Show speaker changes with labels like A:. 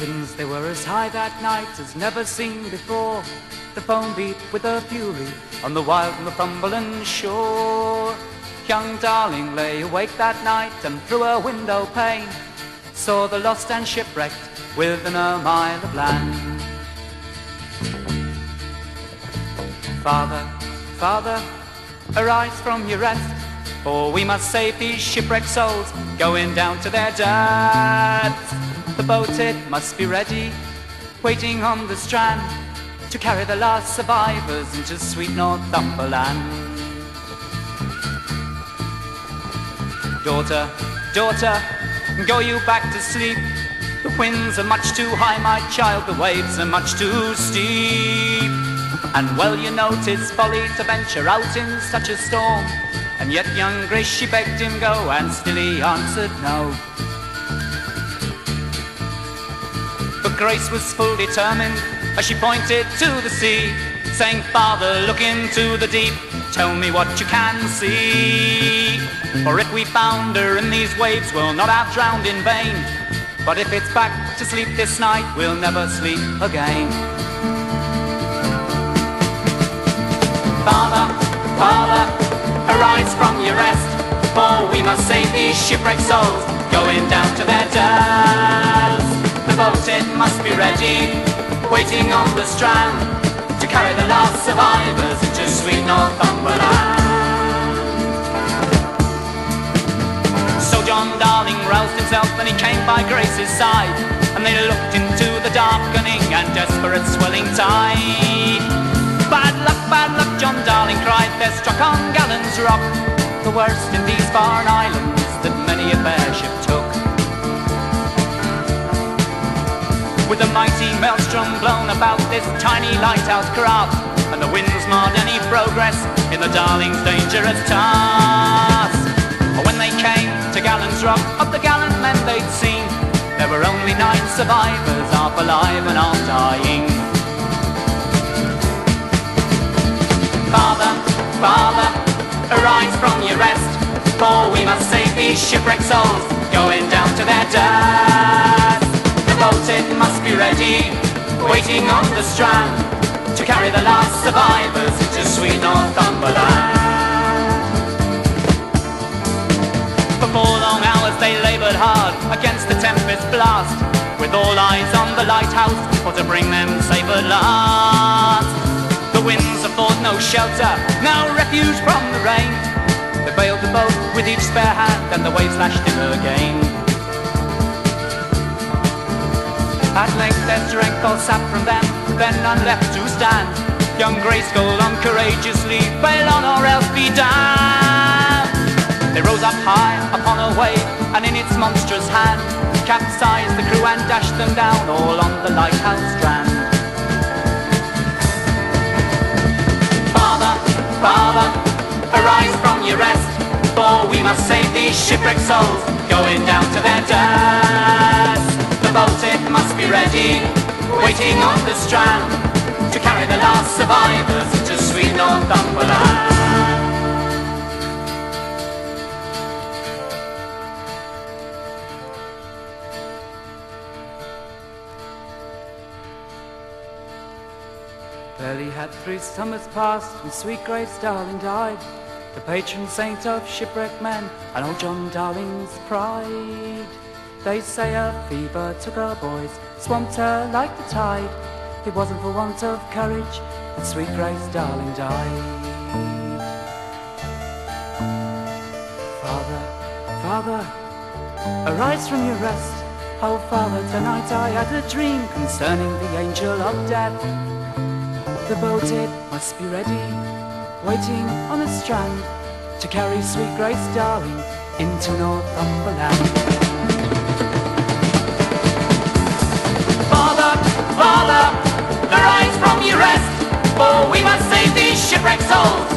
A: winds, they were as high that night as never seen before. The foam beat with a fury on the wild Northumberland shore. Young darling lay awake that night, and through her window pane saw the lost and shipwrecked within a mile of land. Father, Father, arise from your rest, for we must save these shipwrecked souls going down to their deaths. The boat, it must be ready, waiting on the strand, to carry the last survivors into sweet Northumberland. Daughter, daughter, go you back to sleep. The winds are much too high, my child, the waves are much too steep. And well you know 'tis folly to venture out in such a storm, and yet young Grace, she begged him go, and still he answered no. But Grace was full determined as she pointed to the sea, saying, Father, look into the deep, tell me what you can see. For if we founder in these waves, we'll not have drowned in vain, but if it's back to sleep this night, we'll never sleep again. Father, Father, arise from your rest, for we must save these shipwrecked souls going down to their deaths. The boat, it must be ready, waiting on the strand, to carry the last survivors into sweet Northumberland. So John Darling roused himself and he came by Grace's side, and they looked into the darkening and desperate swelling tide. Bad luck, John Darling cried, they're struck on Gallon's Rock, the worst in these foreign islands that many a fair ship took. With a mighty maelstrom blown about this tiny lighthouse craft, and the winds marred any progress in the Darling's dangerous task. When they came to Gallon's Rock, of the gallant men they'd seen, there were only 9 survivors, half alive and half dying. Father, Father, arise from your rest, for we must save these shipwrecked souls going down to their death. The boat, it must be ready, waiting on the strand, to carry the last survivors into sweet Northumberland. For 4 long hours they laboured hard against the tempest blast, with all eyes on the lighthouse for to bring them safe at last. The winds afford no shelter, no refuge from the rain. They bailed the boat with each spare hand, and the waves lashed it again. At length their strength all sapped from them, then none left to stand. Young Grace gold on courageously, bail on or else be damned. They rose up high upon a wave, and in its monstrous hand capsized the crew and dashed them down all on the lighthouse strand. Father, arise from your rest, for we must save these shipwrecked souls going down to their deaths. The boat, it must be ready, waiting on the strand, to carry the last survivors into sweet Northumberland. Barely had 3 summers passed when sweet Grace Darling died, the patron saint of shipwrecked men and old John Darling's pride. They say a fever took her boys, swamped her like the tide. It wasn't for want of courage that sweet Grace Darling died. Father, Father, arise from your rest. Oh Father, tonight I had a dream concerning the angel of death. The boat, it must be ready, waiting on the strand, to carry sweet Grace Darling into Northumberland. Father, Father, arise from your rest, for we must save these shipwrecked souls